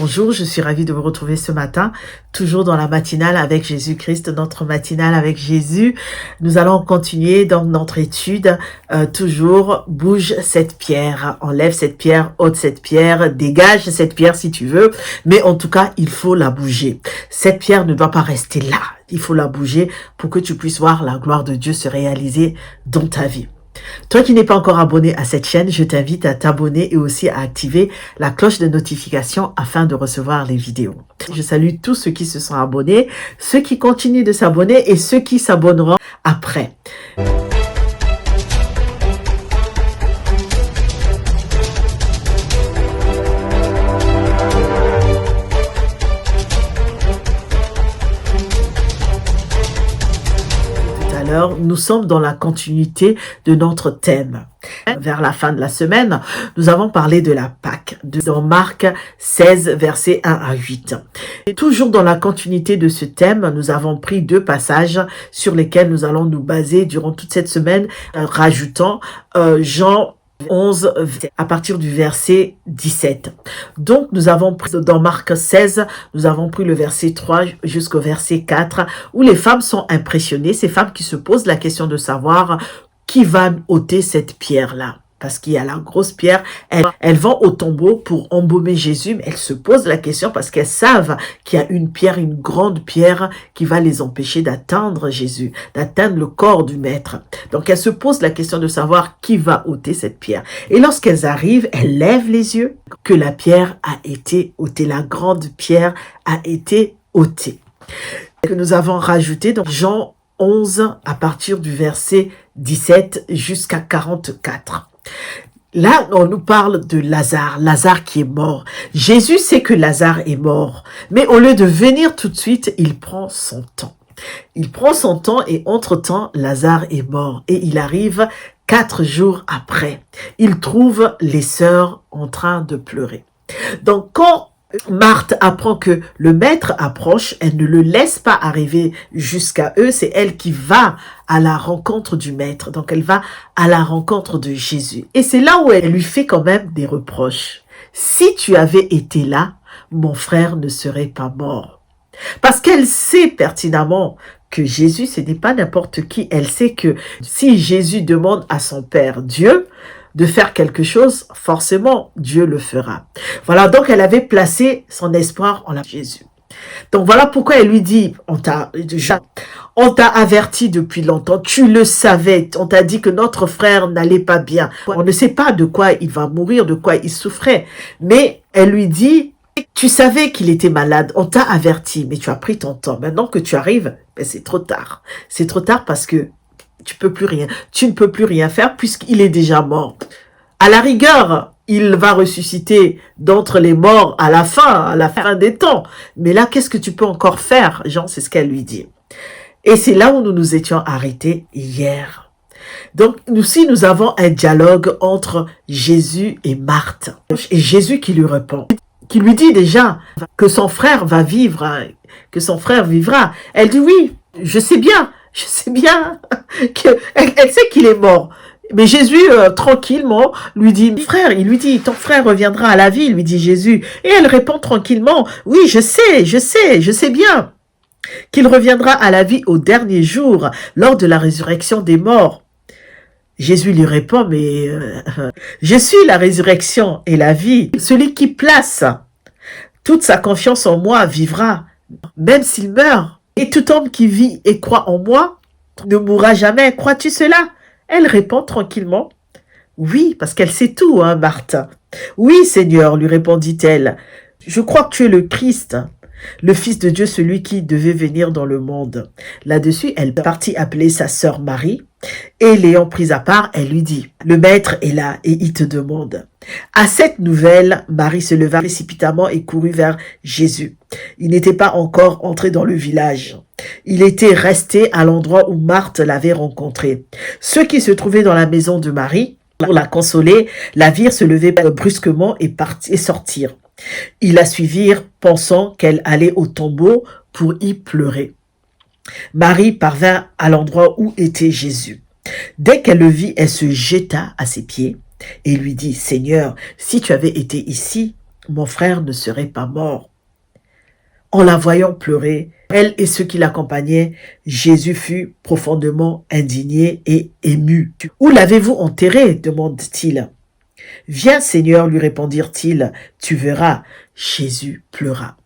Bonjour, je suis ravie de vous retrouver ce matin, toujours dans la matinale avec Jésus-Christ, notre matinale avec Jésus. Nous allons continuer dans notre étude, toujours bouge cette pierre, enlève cette pierre, ôte cette pierre, dégage cette pierre si tu veux, mais en tout cas, il faut la bouger. Cette pierre ne doit pas rester là, il faut la bouger pour que tu puisses voir la gloire de Dieu se réaliser dans ta vie. Toi qui n'es pas encore abonné à cette chaîne, je t'invite à t'abonner et aussi à activer la cloche de notification afin de recevoir les vidéos. Je salue tous ceux qui se sont abonnés, ceux qui continuent de s'abonner et ceux qui s'abonneront après. Nous sommes dans la continuité de notre thème. Vers la fin de la semaine, nous avons parlé de la Pâque, dans Marc 16, versets 1 à 8. Et toujours dans la continuité de ce thème, nous avons pris deux passages sur lesquels nous allons nous baser durant toute cette semaine, rajoutant Jean 11 à partir du verset 17. Donc nous avons pris dans Marc 16, nous avons pris le verset 3 jusqu'au verset 4 où les femmes sont impressionnées, ces femmes qui se posent la question de savoir qui va ôter cette pierre-là. Parce qu'il y a la grosse pierre, elles vont au tombeau pour embaumer Jésus, mais elles se posent la question parce qu'elles savent qu'il y a une pierre, une grande pierre qui va les empêcher d'atteindre Jésus, d'atteindre le corps du Maître. Donc elles se posent la question de savoir qui va ôter cette pierre. Et lorsqu'elles arrivent, elles lèvent les yeux, que la pierre a été ôtée, la grande pierre a été ôtée. Que nous avons rajouté dans Jean 11 à partir du verset 17 jusqu'à 44. Là, on nous parle de Lazare, Lazare qui est mort. Jésus sait que Lazare est mort, mais au lieu de venir tout de suite, il prend son temps. Il prend son temps et entre-temps, Lazare est mort et il arrive 4 jours après. Il trouve les sœurs en train de pleurer. Donc, quand Marthe apprend que le Maître approche, elle ne le laisse pas arriver jusqu'à eux, c'est elle qui va à la rencontre du Maître, donc elle va à la rencontre de Jésus. Et c'est là où elle lui fait quand même des reproches. Si tu avais été là, mon frère ne serait pas mort. Parce qu'elle sait pertinemment que Jésus, ce n'est pas n'importe qui. Elle sait que si Jésus demande à son Père Dieu de faire quelque chose, forcément, Dieu le fera. Voilà, donc elle avait placé son espoir en Jésus. Donc voilà pourquoi elle lui dit, on t'a averti depuis longtemps, tu le savais, on t'a dit que notre frère n'allait pas bien. On ne sait pas de quoi il va mourir, de quoi il souffrait. Mais elle lui dit, tu savais qu'il était malade, on t'a averti, mais tu as pris ton temps. Maintenant que tu arrives, ben c'est trop tard. C'est trop tard parce que tu ne peux plus rien faire puisqu'il est déjà mort. À la rigueur, il va ressusciter d'entre les morts à la fin des temps. Mais là, qu'est-ce que tu peux encore faire, Jean? C'est ce qu'elle lui dit. Et c'est là où nous nous étions arrêtés hier. Donc, nous avons un dialogue entre Jésus et Marthe. Et Jésus qui lui répond, qui lui dit déjà que son frère va vivre, hein, que son frère vivra. Elle dit oui, je sais bien qu'elle sait qu'il est mort. Mais Jésus, tranquillement, lui dit, frère, il lui dit, ton frère reviendra à la vie, lui dit Jésus. Et elle répond tranquillement, oui, je sais bien qu'il reviendra à la vie au dernier jour, lors de la résurrection des morts. Jésus lui répond, mais je suis la résurrection et la vie. Celui qui place toute sa confiance en moi vivra, même s'il meurt. Et tout homme qui vit et croit en moi ne mourra jamais. Crois-tu cela? Elle répond tranquillement. Oui, parce qu'elle sait tout, hein, Marthe. Oui, Seigneur, lui répondit-elle. Je crois que tu es le Christ, le Fils de Dieu, celui qui devait venir dans le monde. Là-dessus, elle partit appeler sa sœur Marie, et l'ayant prise à part, elle lui dit, le Maître est là, et il te demande. À cette nouvelle, Marie se leva précipitamment et courut vers Jésus. Il n'était pas encore entré dans le village. Il était resté à l'endroit où Marthe l'avait rencontré. Ceux qui se trouvaient dans la maison de Marie, pour la consoler, la virent se lever brusquement et sortir. Ils la suivirent, pensant qu'elle allait au tombeau pour y pleurer. Marie parvint à l'endroit où était Jésus. Dès qu'elle le vit, elle se jeta à ses pieds et lui dit, « Seigneur, si tu avais été ici, mon frère ne serait pas mort. En la voyant pleurer, elle et ceux qui l'accompagnaient, Jésus fut profondément indigné et ému. « Où l'avez-vous enterré ?» demande-t-il. « Viens, Seigneur, lui répondirent-ils, tu verras. » Jésus pleura.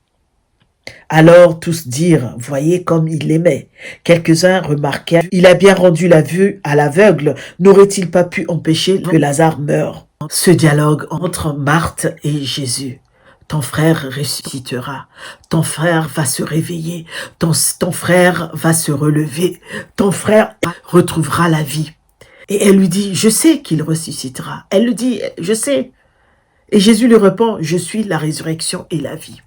Alors tous dirent, voyez comme il l'aimait. Quelques-uns remarquèrent, il a bien rendu la vue à l'aveugle, n'aurait-il pas pu empêcher que Lazare meure? Ce dialogue entre Marthe et Jésus. Ton frère ressuscitera, ton frère va se réveiller, ton frère va se relever, ton frère retrouvera la vie. Et elle lui dit, je sais qu'il ressuscitera. Elle lui dit, je sais. Et Jésus lui répond, je suis la résurrection et la vie.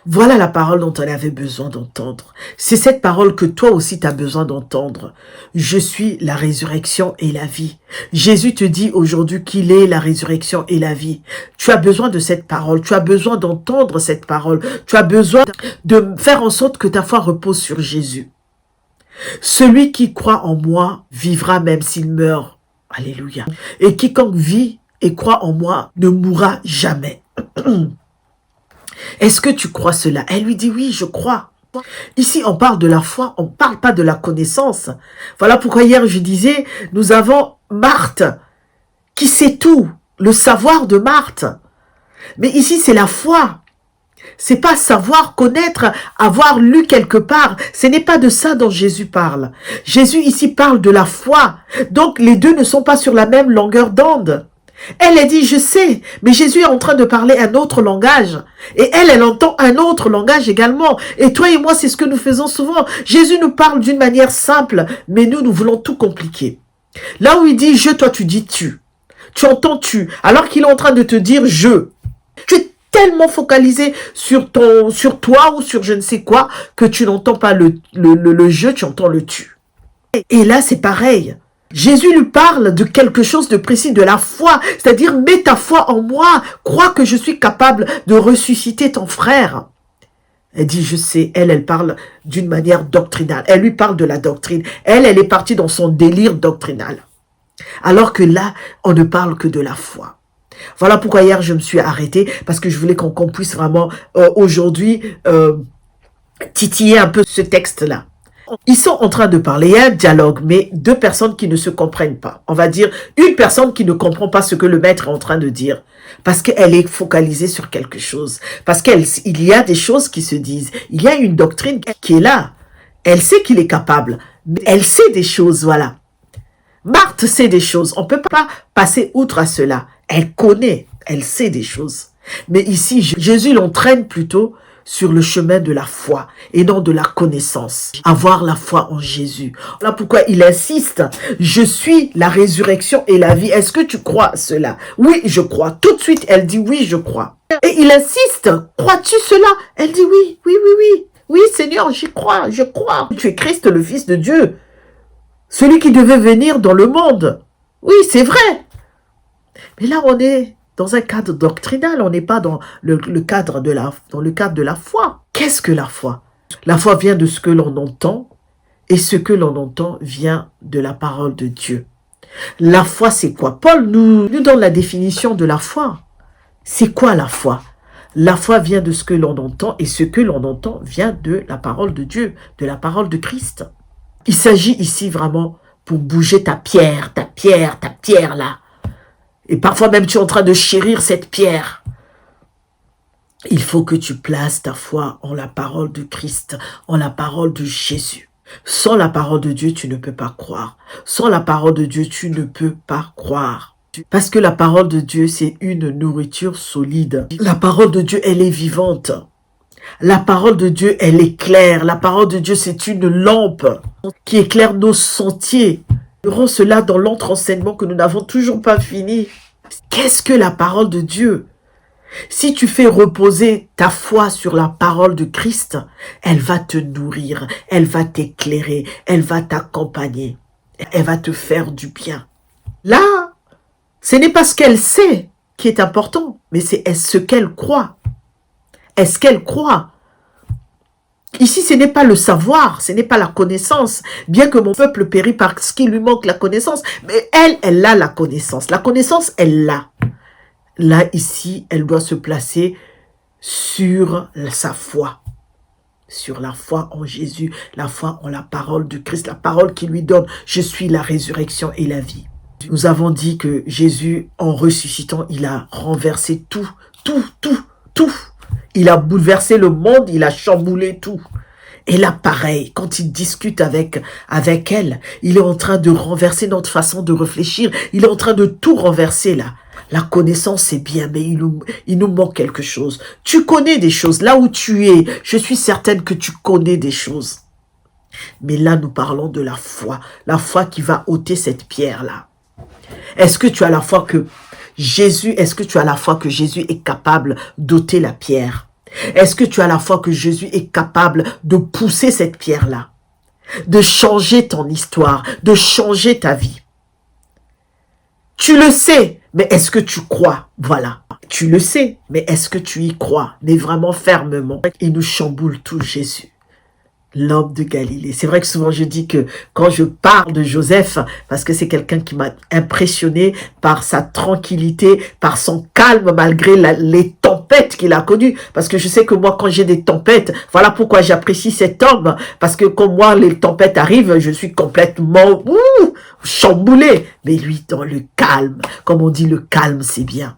Voilà la parole dont elle avait besoin d'entendre. C'est cette parole que toi aussi tu as besoin d'entendre. Je suis la résurrection et la vie. Jésus te dit aujourd'hui qu'il est la résurrection et la vie. Tu as besoin de cette parole. Tu as besoin d'entendre cette parole. Tu as besoin de faire en sorte que ta foi repose sur Jésus. Celui qui croit en moi vivra même s'il meurt. Alléluia. Et quiconque vit et croit en moi ne mourra jamais. Est-ce que tu crois cela? Elle lui dit oui, je crois. Ici, on parle de la foi, on ne parle pas de la connaissance. Voilà pourquoi hier je disais, nous avons Marthe qui sait tout, le savoir de Marthe. Mais ici, c'est la foi. C'est pas savoir, connaître, avoir lu quelque part. Ce n'est pas de ça dont Jésus parle. Jésus ici parle de la foi. Donc, les deux ne sont pas sur la même longueur d'onde. Elle dit, je sais, mais Jésus est en train de parler un autre langage. Et elle entend un autre langage également. Et toi et moi, c'est ce que nous faisons souvent. Jésus nous parle d'une manière simple, mais nous voulons tout compliquer. Là où il dit je, toi tu dis tu. Tu entends tu, alors qu'il est en train de te dire je. Tu es tellement focalisé sur toi ou sur je ne sais quoi, que tu n'entends pas le je, tu entends le tu. Et là, c'est pareil. Jésus lui parle de quelque chose de précis, de la foi. C'est-à-dire, mets ta foi en moi. Crois que je suis capable de ressusciter ton frère. Elle dit, je sais. Elle parle d'une manière doctrinale. Elle lui parle de la doctrine. Elle est partie dans son délire doctrinal. Alors que là, on ne parle que de la foi. Voilà pourquoi hier, je me suis arrêtée. Parce que je voulais qu'on puisse vraiment, aujourd'hui, titiller un peu ce texte-là. Ils sont en train de parler, il y a un dialogue, mais deux personnes qui ne se comprennent pas. On va dire une personne qui ne comprend pas ce que le maître est en train de dire, parce qu'elle est focalisée sur quelque chose, parce qu'il y a des choses qui se disent, il y a une doctrine qui est là. Elle sait qu'il est capable, mais elle sait des choses, voilà. Marthe sait des choses, on ne peut pas passer outre à cela. Elle connaît, elle sait des choses. Mais ici, Jésus l'entraîne plutôt sur le chemin de la foi et non de la connaissance. Avoir la foi en Jésus. Voilà pourquoi il insiste. Je suis la résurrection et la vie. Est-ce que tu crois à cela? Oui, je crois. Tout de suite, elle dit oui, je crois. Et il insiste. Crois-tu cela? Elle dit oui, oui, oui, oui. Oui, Seigneur, j'y crois, je crois. Tu es Christ, le Fils de Dieu. Celui qui devait venir dans le monde. Oui, c'est vrai. Mais là, on est dans un cadre doctrinal, on n'est pas dans le cadre de la foi. Qu'est-ce que la foi? La foi vient de ce que l'on entend, et ce que l'on entend vient de la parole de Dieu. La foi, c'est quoi? Paul nous donne la définition de la foi. C'est quoi la foi? La foi vient de ce que l'on entend, et ce que l'on entend vient de la parole de Dieu, de la parole de Christ. Il s'agit ici vraiment pour bouger ta pierre là. Et parfois même tu es en train de chérir cette pierre. Il faut que tu places ta foi en la parole de Christ, en la parole de Jésus. Sans la parole de Dieu, tu ne peux pas croire. Sans la parole de Dieu, tu ne peux pas croire. Parce que la parole de Dieu, c'est une nourriture solide. La parole de Dieu, elle est vivante. La parole de Dieu, elle est claire. La parole de Dieu, c'est une lampe qui éclaire nos sentiers. Nous rend cela dans l'autre enseignement que nous n'avons toujours pas fini. Qu'est-ce que la parole de Dieu? Si tu fais reposer ta foi sur la parole de Christ, elle va te nourrir, elle va t'éclairer, elle va t'accompagner, elle va te faire du bien. Là, ce n'est pas ce qu'elle sait qui est important, mais c'est ce qu'elle croit. Est-ce qu'elle croit? Ici, ce n'est pas le savoir, ce n'est pas la connaissance. Bien que mon peuple périt parce qu'il lui manque la connaissance, mais elle a la connaissance. La connaissance, elle l'a. Là, ici, elle doit se placer sur sa foi. Sur la foi en Jésus, la foi en la parole de Christ, la parole qui lui donne « Je suis la résurrection et la vie ». Nous avons dit que Jésus, en ressuscitant, il a renversé tout. Il a bouleversé le monde, il a chamboulé tout. Et là, pareil, quand il discute avec elle, il est en train de renverser notre façon de réfléchir. Il est en train de tout renverser là. La connaissance, c'est bien, mais il nous manque quelque chose. Tu connais des choses. Là où tu es, je suis certaine que tu connais des choses. Mais là, nous parlons de la foi qui va ôter cette pierre-là. Est-ce que tu as la foi que Jésus est capable d'ôter la pierre? Est-ce que tu as la foi que Jésus est capable de pousser cette pierre-là, de changer ton histoire, de changer ta vie? Tu le sais, mais est-ce que tu crois? Voilà. Tu le sais, mais est-ce que tu y crois? Mais vraiment fermement. Il nous chamboule tout, Jésus. L'homme de Galilée. C'est vrai que souvent je dis que quand je parle de Joseph, parce que c'est quelqu'un qui m'a impressionné par sa tranquillité, par son calme malgré les tempêtes qu'il a connues. Parce que je sais que moi, quand j'ai des tempêtes, voilà pourquoi j'apprécie cet homme. Parce que quand moi, les tempêtes arrivent, je suis complètement chamboulé. Mais lui, dans le calme, comme on dit, le calme, c'est bien.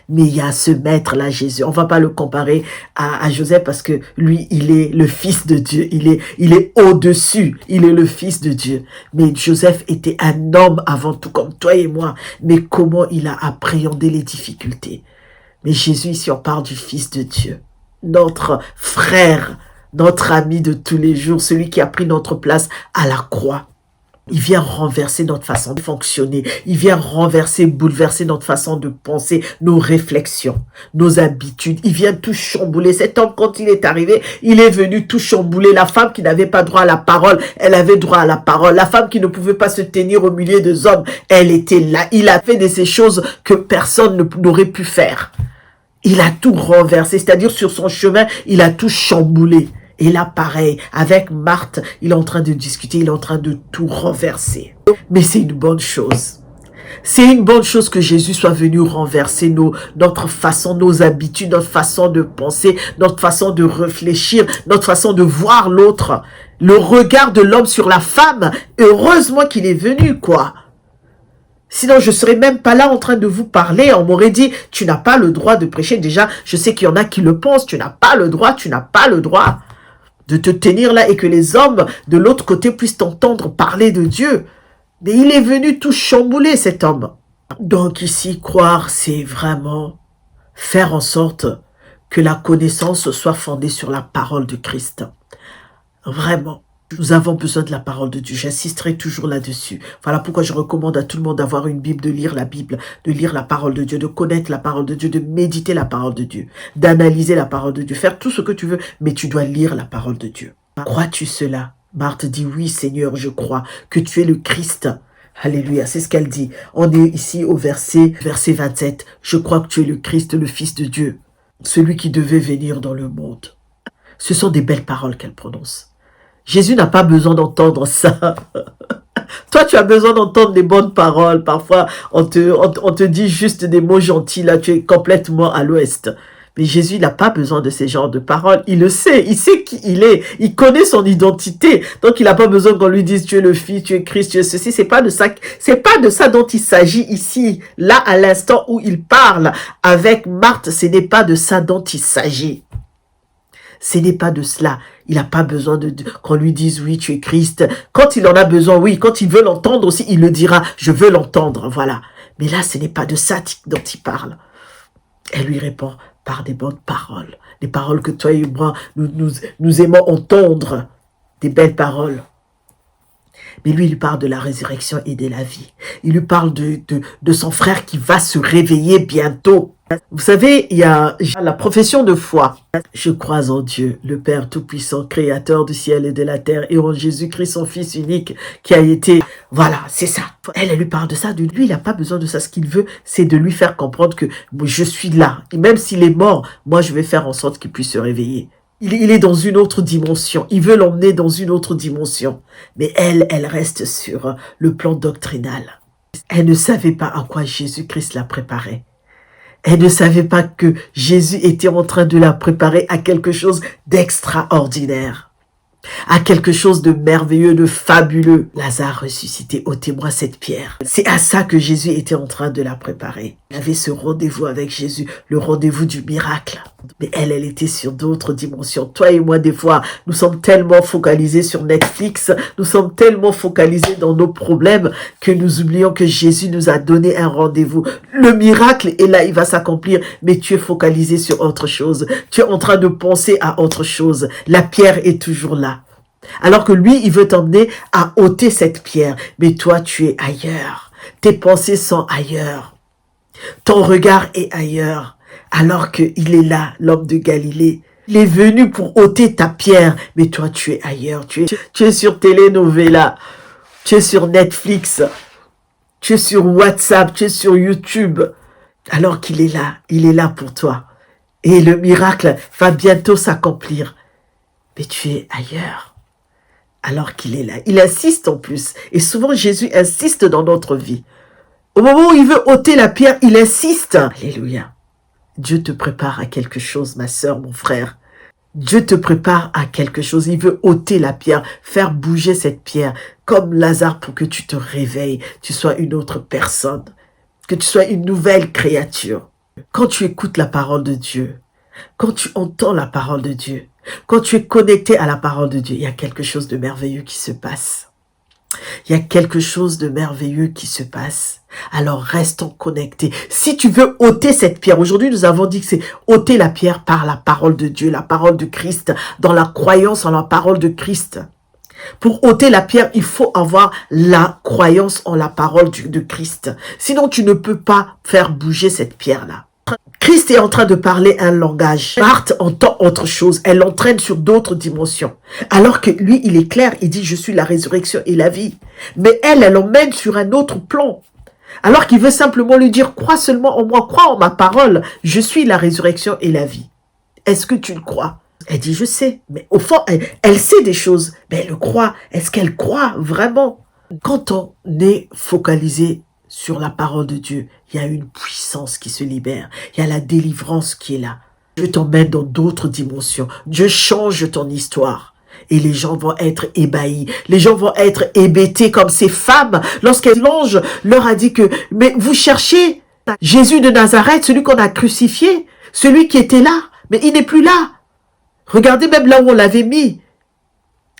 Mais il y a ce maître-là, Jésus. On va pas le comparer à Joseph parce que lui, il est le fils de Dieu. Il est au-dessus. Il est le fils de Dieu. Mais Joseph était un homme avant tout, comme toi et moi. Mais comment il a appréhendé les difficultés. Mais Jésus, ici, on parle du fils de Dieu. Notre frère, notre ami de tous les jours, celui qui a pris notre place à la croix. Il vient renverser notre façon de fonctionner. Il vient renverser, bouleverser notre façon de penser, nos réflexions, nos habitudes. Il vient tout chambouler. Cet homme, quand il est arrivé, il est venu tout chambouler. La femme qui n'avait pas droit à la parole, elle avait droit à la parole. La femme qui ne pouvait pas se tenir au milieu des hommes, elle était là. Il a fait de ces choses que personne n'aurait pu faire. Il a tout renversé, c'est-à-dire sur son chemin, il a tout chamboulé. Et là, pareil, avec Marthe, il est en train de discuter, il est en train de tout renverser. Mais c'est une bonne chose. C'est une bonne chose que Jésus soit venu renverser notre façon, nos habitudes, notre façon de penser, notre façon de réfléchir, notre façon de voir l'autre. Le regard de l'homme sur la femme, heureusement qu'il est venu, quoi. Sinon, je serais même pas là en train de vous parler. On m'aurait dit, tu n'as pas le droit de prêcher. Déjà, je sais qu'il y en a qui le pensent. Tu n'as pas le droit de te tenir là et que les hommes de l'autre côté puissent t'entendre parler de Dieu. Mais il est venu tout chambouler, cet homme. Donc ici, croire, c'est vraiment faire en sorte que la connaissance soit fondée sur la parole de Christ. Vraiment. Nous avons besoin de la parole de Dieu. J'insisterai toujours là-dessus. Voilà pourquoi je recommande à tout le monde d'avoir une Bible, de lire la Bible, de lire la parole de Dieu, de connaître la parole de Dieu, de méditer la parole de Dieu, d'analyser la parole de Dieu, faire tout ce que tu veux, mais tu dois lire la parole de Dieu. Crois-tu cela? Marthe dit, oui Seigneur, je crois que tu es le Christ. Alléluia, c'est ce qu'elle dit. On est ici au verset 27. Je crois que tu es le Christ, le Fils de Dieu, celui qui devait venir dans le monde. Ce sont des belles paroles qu'elle prononce. Jésus n'a pas besoin d'entendre ça. Toi, tu as besoin d'entendre des bonnes paroles. Parfois, on te dit juste des mots gentils. Là, tu es complètement à l'ouest. Mais Jésus n'a pas besoin de ces genres de paroles. Il le sait. Il sait qui il est. Il connaît son identité. Donc, il n'a pas besoin qu'on lui dise, tu es le Fils, tu es Christ, tu es ceci. C'est pas de ça dont il s'agit ici. Là, à l'instant où il parle avec Marthe, ce n'est pas de ça dont il s'agit. Ce n'est pas de cela. Il n'a pas besoin qu'on lui dise, oui, tu es Christ. Quand il en a besoin, oui. Quand il veut l'entendre aussi, il le dira, je veux l'entendre, voilà. Mais là, ce n'est pas de ça dont il parle. Elle lui répond par des bonnes paroles. Des paroles que toi et moi, nous aimons entendre. Des belles paroles. Mais lui, il lui parle de la résurrection et de la vie. Il lui parle de son frère qui va se réveiller bientôt. Vous savez, il y a la profession de foi. Je crois en Dieu, le Père Tout-Puissant, Créateur du ciel et de la terre, et en Jésus-Christ, son Fils unique, qui a été... Voilà, c'est ça. Elle lui parle de ça. De lui, il n'a pas besoin de ça. Ce qu'il veut, c'est de lui faire comprendre que je suis là. Et même s'il est mort, moi, je vais faire en sorte qu'il puisse se réveiller. Il est dans une autre dimension. Il veut l'emmener dans une autre dimension. Mais elle reste sur le plan doctrinal. Elle ne savait pas à quoi Jésus-Christ la préparait. Elle ne savait pas que Jésus était en train de la préparer à quelque chose d'extraordinaire, à quelque chose de merveilleux, de fabuleux. Lazare ressuscité, ôtez-moi cette pierre. C'est à ça que Jésus était en train de la préparer. Il avait ce rendez-vous avec Jésus, le rendez-vous du miracle. Mais elle était sur d'autres dimensions. Toi et moi, des fois, nous sommes tellement focalisés sur Netflix, nous sommes tellement focalisés dans nos problèmes que nous oublions que Jésus nous a donné un rendez-vous. Le miracle est là, il va s'accomplir, mais tu es focalisé sur autre chose. Tu es en train de penser à autre chose. La pierre est toujours là. Alors que lui, il veut t'emmener à ôter cette pierre. Mais toi, tu es ailleurs. Tes pensées sont ailleurs. Ton regard est ailleurs. Alors qu'il est là, l'homme de Galilée. Il est venu pour ôter ta pierre. Mais toi, tu es ailleurs. Tu es sur Telenovela. Tu es sur Netflix. Tu es sur WhatsApp. Tu es sur YouTube. Alors qu'il est là. Il est là pour toi. Et le miracle va bientôt s'accomplir. Mais tu es ailleurs. Alors qu'il est là. Il insiste en plus. Et souvent, Jésus insiste dans notre vie. Au moment où il veut ôter la pierre, il insiste. Alléluia. Dieu te prépare à quelque chose, ma sœur, mon frère. Dieu te prépare à quelque chose. Il veut ôter la pierre, faire bouger cette pierre, comme Lazare, pour que tu te réveilles, tu sois une autre personne, que tu sois une nouvelle créature. Quand tu écoutes la parole de Dieu, quand tu entends la parole de Dieu, quand tu es connecté à la parole de Dieu, il y a quelque chose de merveilleux qui se passe. Il y a quelque chose de merveilleux qui se passe. Alors restons connectés. Si tu veux ôter cette pierre, aujourd'hui nous avons dit que c'est ôter la pierre par la parole de Dieu, la parole de Christ, dans la croyance en la parole de Christ. Pour ôter la pierre, il faut avoir la croyance en la parole de Christ. Sinon tu ne peux pas faire bouger cette pierre-là. Christ est en train de parler un langage. Marthe entend autre chose. Elle l'entraîne sur d'autres dimensions. Alors que lui, il est clair. Il dit, je suis la résurrection et la vie. Mais elle l'emmène sur un autre plan. Alors qu'il veut simplement lui dire, crois seulement en moi, crois en ma parole. Je suis la résurrection et la vie. Est-ce que tu le crois? Elle dit, je sais. Mais au fond, elle sait des choses. Mais elle le croit. Est-ce qu'elle croit vraiment? Quand on est focalisé sur la parole de Dieu, il y a une puissance qui se libère. Il y a la délivrance qui est là. Dieu t'emmène dans d'autres dimensions. Dieu change ton histoire. Et les gens vont être ébahis. Les gens vont être hébétés comme ces femmes. L'ange leur a dit que, mais vous cherchez Jésus de Nazareth, celui qu'on a crucifié, celui qui était là, mais il n'est plus là. Regardez même là où on l'avait mis.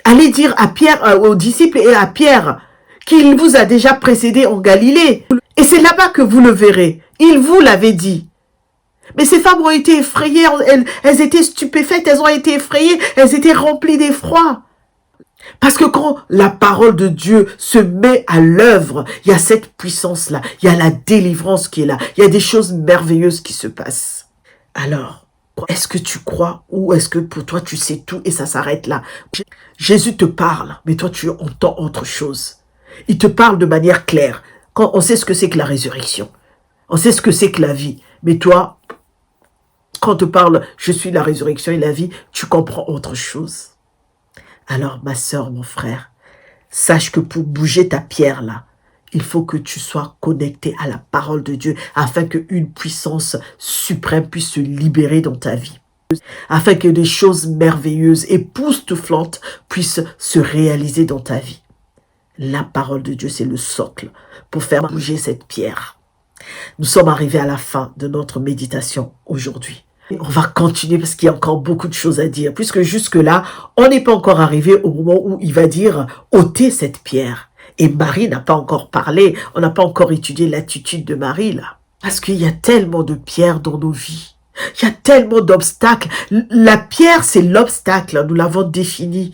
Allez dire à Pierre, aux disciples et à Pierre, qu'il vous a déjà précédé en Galilée. Et c'est là-bas que vous le verrez. Il vous l'avait dit. Mais ces femmes ont été effrayées, elles étaient stupéfaites, elles ont été effrayées, elles étaient remplies d'effroi. Parce que quand la parole de Dieu se met à l'œuvre, il y a cette puissance-là, il y a la délivrance qui est là, il y a des choses merveilleuses qui se passent. Alors, est-ce que tu crois ou est-ce que pour toi tu sais tout et ça s'arrête là? Jésus te parle, mais toi tu entends autre chose. Il te parle de manière claire. Quand on sait ce que c'est que la résurrection, on sait ce que c'est que la vie. Mais toi, quand on te parle, je suis la résurrection et la vie, tu comprends autre chose. Alors, ma sœur, mon frère, sache que pour bouger ta pierre là, il faut que tu sois connecté à la parole de Dieu afin qu'une puissance suprême puisse se libérer dans ta vie. Afin que des choses merveilleuses, époustouflantes puissent se réaliser dans ta vie. La parole de Dieu, c'est le socle pour faire bouger cette pierre. Nous sommes arrivés à la fin de notre méditation aujourd'hui. On va continuer parce qu'il y a encore beaucoup de choses à dire. Puisque jusque-là, on n'est pas encore arrivé au moment où il va dire « ôtez cette pierre ». Et Marie n'a pas encore parlé. On n'a pas encore étudié l'attitude de Marie là. Parce qu'il y a tellement de pierres dans nos vies. Il y a tellement d'obstacles. La pierre, c'est l'obstacle. Nous l'avons défini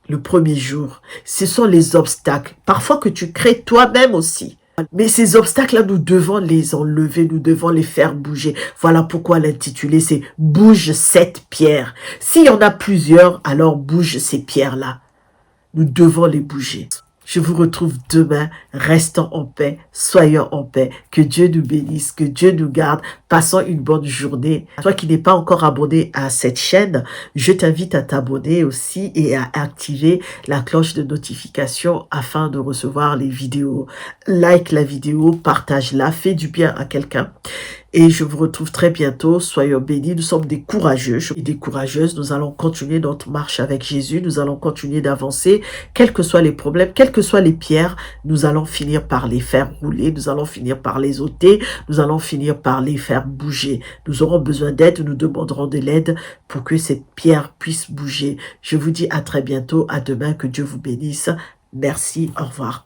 le premier jour. Ce sont les obstacles. Parfois que tu crées toi-même aussi. Mais ces obstacles-là, nous devons les enlever, nous devons les faire bouger. Voilà pourquoi l'intitulé, c'est « Bouge cette pierre ». S'il y en a plusieurs, alors bouge ces pierres-là. Nous devons les bouger. Je vous retrouve demain. Restons en paix, soyons en paix. Que Dieu nous bénisse, que Dieu nous garde. Passons une bonne journée. Toi qui n'es pas encore abonné à cette chaîne, je t'invite à t'abonner aussi et à activer la cloche de notification afin de recevoir les vidéos. Like la vidéo, partage-la, fais du bien à quelqu'un. Et je vous retrouve très bientôt. Soyons bénis. Nous sommes des courageux et des courageuses. Nous allons continuer notre marche avec Jésus. Nous allons continuer d'avancer. Quels que soient les problèmes, quelles que soient les pierres, nous allons finir par les faire rouler. Nous allons finir par les ôter. Nous allons finir par les faire bouger. Nous aurons besoin d'aide. Nous demanderons de l'aide pour que cette pierre puisse bouger. Je vous dis à très bientôt. À demain. Que Dieu vous bénisse. Merci. Au revoir.